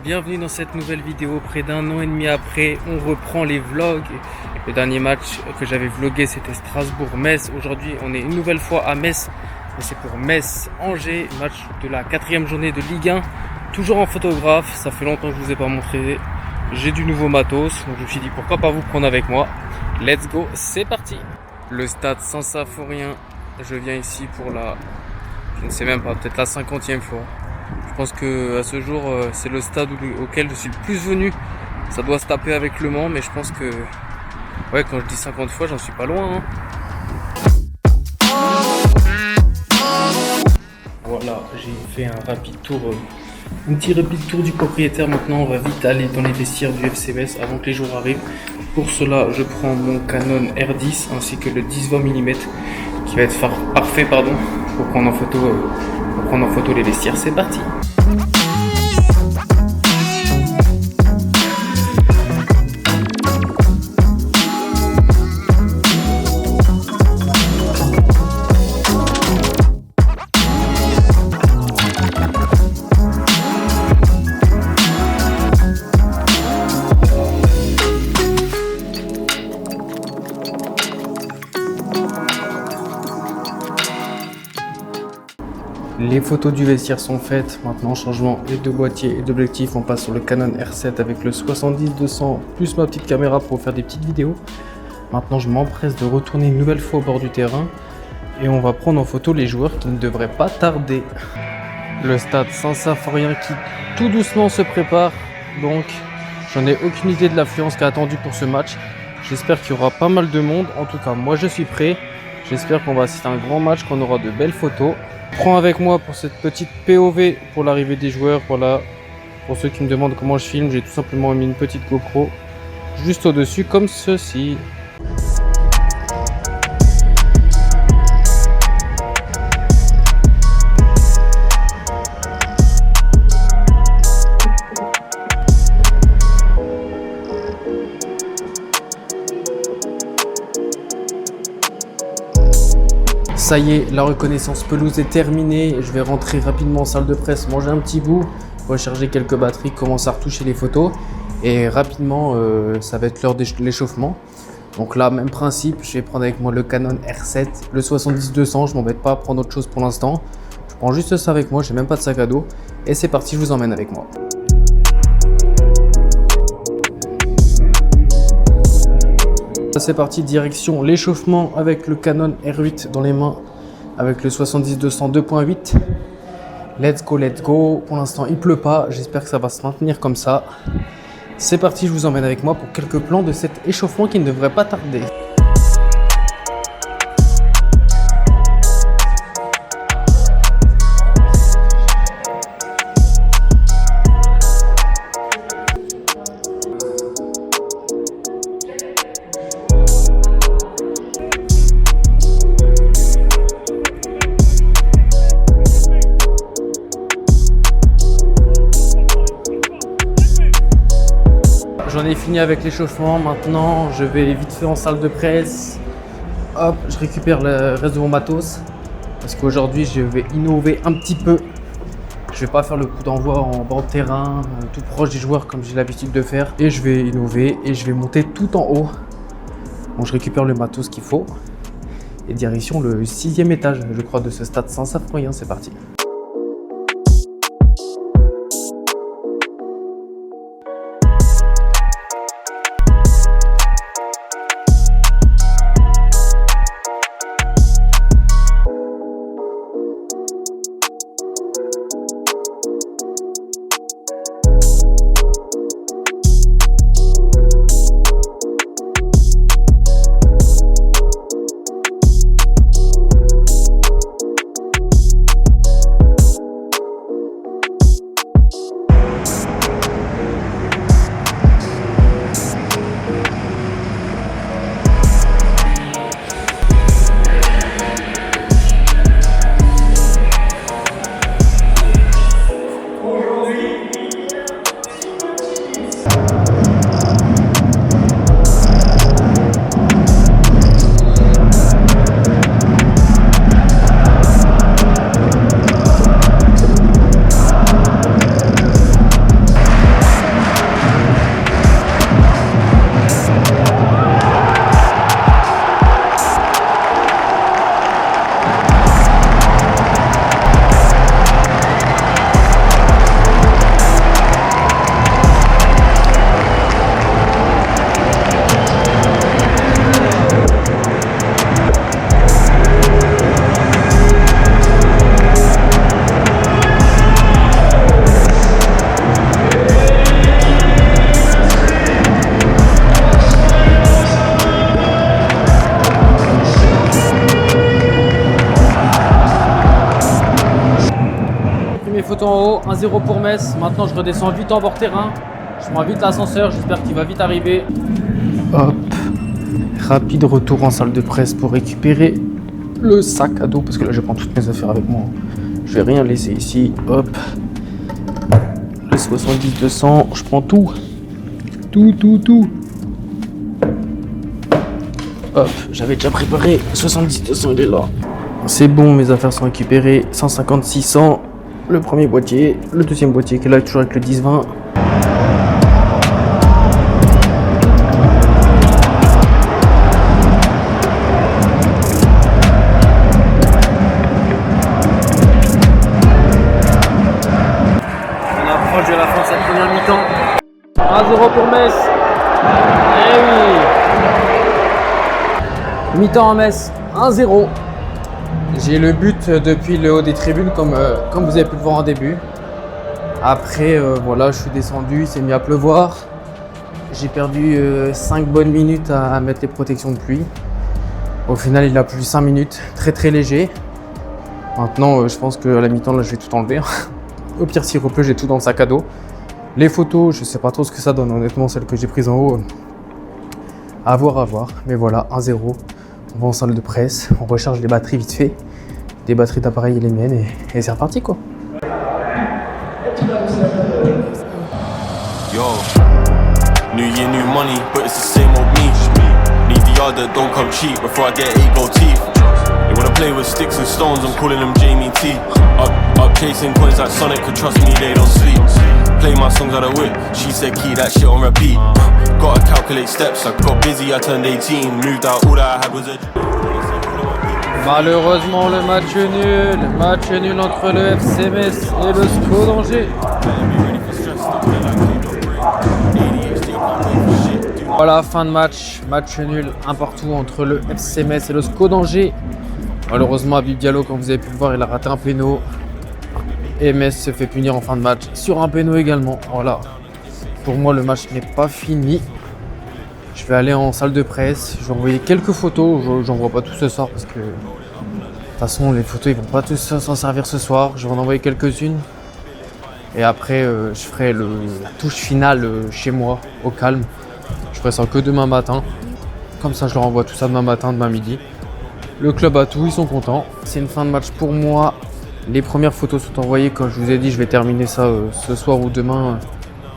Bienvenue dans cette nouvelle vidéo. Près d'un an et demi après, on reprend les vlogs. Le dernier match que j'avais vlogué, c'était Strasbourg-Metz. Aujourd'hui, on est une nouvelle fois à Metz. Et c'est pour Metz-Angers, match de la 4e journée de Ligue 1. Toujours en photographe, ça fait longtemps que je vous ai pas montré. J'ai du nouveau matos, donc je me suis dit pourquoi pas vous prendre avec moi. Let's go, c'est parti. Le stade Saint-Symphorien, je viens ici pour je ne sais même pas, peut-être la 50e fois. Je pense que à ce jour, c'est le stade auquel je suis le plus venu. Ça doit se taper avec Le Mans, mais je pense que, ouais, quand je dis 50 fois, j'en suis pas loin, hein. Voilà, j'ai fait un petit rapide tour du propriétaire. Maintenant, on va vite aller dans les vestiaires du FC Metz avant que les jours arrivent. Pour cela, je prends mon Canon R10 ainsi que le 10-20 mm qui va être parfait, pour prendre en photo les vestiaires. C'est parti. Les photos du vestiaire sont faites. Maintenant, changement de boîtier et d'objectif. On passe sur le Canon R7 avec le 70-200 plus ma petite caméra pour faire des petites vidéos. Maintenant, je m'empresse de retourner une nouvelle fois au bord du terrain et on va prendre en photo les joueurs qui ne devraient pas tarder. Le stade Saint-Symphorien qui tout doucement se prépare. Donc, j'en ai aucune idée de l'affluence qui est attendue pour ce match. J'espère qu'il y aura pas mal de monde. En tout cas, moi, je suis prêt. J'espère qu'on va assister à un grand match, qu'on aura de belles photos. Prends avec moi pour cette petite POV pour l'arrivée des joueurs. Voilà, pour ceux qui me demandent comment je filme, j'ai tout simplement mis une petite GoPro juste au-dessus comme ceci. Ça y est, la reconnaissance pelouse est terminée. Je vais rentrer rapidement en salle de presse, manger un petit bout, recharger quelques batteries, commencer à retoucher les photos. Et rapidement, ça va être l'heure de l'échauffement. Donc là, même principe, je vais prendre avec moi le Canon R7, le 70-200. Je m'embête pas à prendre autre chose pour l'instant. Je prends juste ça avec moi, j'ai même pas de sac à dos. Et c'est parti, je vous emmène avec moi. C'est parti, direction l'échauffement avec le Canon R8 dans les mains avec le 70-200 2.8. Let's go. Pour l'instant, il pleut pas. J'espère que ça va se maintenir comme ça. C'est parti, je vous emmène avec moi pour quelques plans de cet échauffement qui ne devrait pas tarder. J'en ai fini avec l'échauffement. Maintenant, je vais vite fait en salle de presse. Hop, je récupère le reste de mon matos parce qu'aujourd'hui, je vais innover un petit peu. Je vais pas faire le coup d'envoi en bord de terrain, tout proche des joueurs comme j'ai l'habitude de faire. Et je vais innover et je vais monter tout en haut. Bon, je récupère le matos qu'il faut et direction le 6e étage, je crois, de ce stade Saint-Symphorien. C'est parti. 1-0 pour Metz. Maintenant, je redescends vite en bord terrain. Je prends vite l'ascenseur. J'espère qu'il va vite arriver. Hop. Rapide retour en salle de presse pour récupérer le sac à dos. Parce que là, je prends toutes mes affaires avec moi. Je vais rien laisser ici. Hop. Le 70-200. Je prends tout. Tout. Hop. J'avais déjà préparé. 70-200, il est là. C'est bon, mes affaires sont récupérées. 150-600. Le premier boîtier, le deuxième boîtier qui est là toujours avec le 10-20. On approche de la fin de cette première mi-temps. 1-0 pour Metz. Eh oui. Mi-temps à Metz. 1-0. J'ai le but depuis le haut des tribunes comme vous avez pu le voir en début. Après voilà, je suis descendu, il s'est mis à pleuvoir. J'ai perdu 5 bonnes minutes à mettre les protections de pluie. Au final il a plu 5 minutes, très léger. Maintenant je pense qu'à la mi-temps là je vais tout enlever. Au pire s'il repleut j'ai tout dans le sac à dos. Les photos, je sais pas trop ce que ça donne honnêtement, celles que j'ai prises en haut. À voir. Mais voilà, 1-0. On va en salle de presse, on recharge les batteries vite fait. Des batteries d'appareil et les miennes et c'est reparti quoi. Yo, new year, new money, but it's the same old me. Need the yard that don't come cheap before I get 8 gold teeth. They wanna play with sticks and stones, I'm calling them Jamie T. Up chasing coins like Sonic, could trust me, they don't sleep. Play my songs out of whip, she said keep that shit on repeat. Gotta calculate steps, I got busy, I turned 18. Moved out, all that I had was a... Malheureusement le match nul entre le FC Metz et le SCO d'Angers. Voilà, fin de match nul un partout entre le FC Metz et le SCO d'Angers. Malheureusement Habib Diallo, comme vous avez pu le voir, il a raté un péno. Et Metz se fait punir en fin de match sur un péno également. Voilà, pour moi le match n'est pas fini. Je vais aller en salle de presse, je vais envoyer quelques photos, j'en vois pas tout ce soir parce que de toute façon les photos ils vont pas tous s'en servir ce soir. Je vais en envoyer quelques-unes et après je ferai la touche finale chez moi au calme. Je ferai ça que demain matin, comme ça je leur envoie tout ça demain matin, demain midi. Le club a tout, ils sont contents. C'est une fin de match pour moi. Les premières photos sont envoyées, comme je vous ai dit, je vais terminer ça ce soir ou demain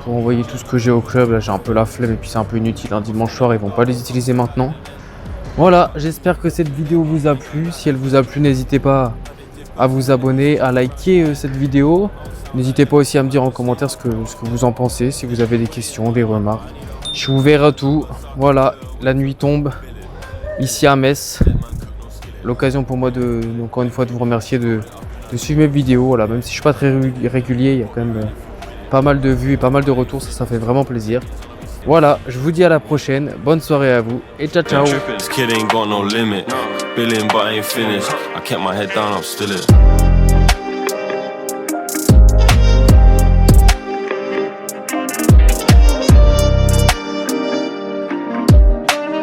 pour envoyer tout ce que j'ai au club. Là j'ai un peu la flemme et puis c'est un peu inutile, un dimanche soir ils vont pas les utiliser maintenant. Voilà, j'espère que cette vidéo vous a plu. Si elle vous a plu, n'hésitez pas à vous abonner, à liker cette vidéo. N'hésitez pas aussi à me dire en commentaire ce que vous en pensez, si vous avez des questions, des remarques. Je suis ouvert à tout. Voilà, la nuit tombe ici à Metz. L'occasion pour moi encore une fois de vous remercier de suivre mes vidéos. Voilà, même si je suis pas très régulier, il y a quand même pas mal de vues et pas mal de retours, ça fait vraiment plaisir. Voilà, je vous dis à la prochaine, bonne soirée à vous et ciao ciao. This kid ain't got no limit. Billing but ain't finished. I kept my head down, I'm still it.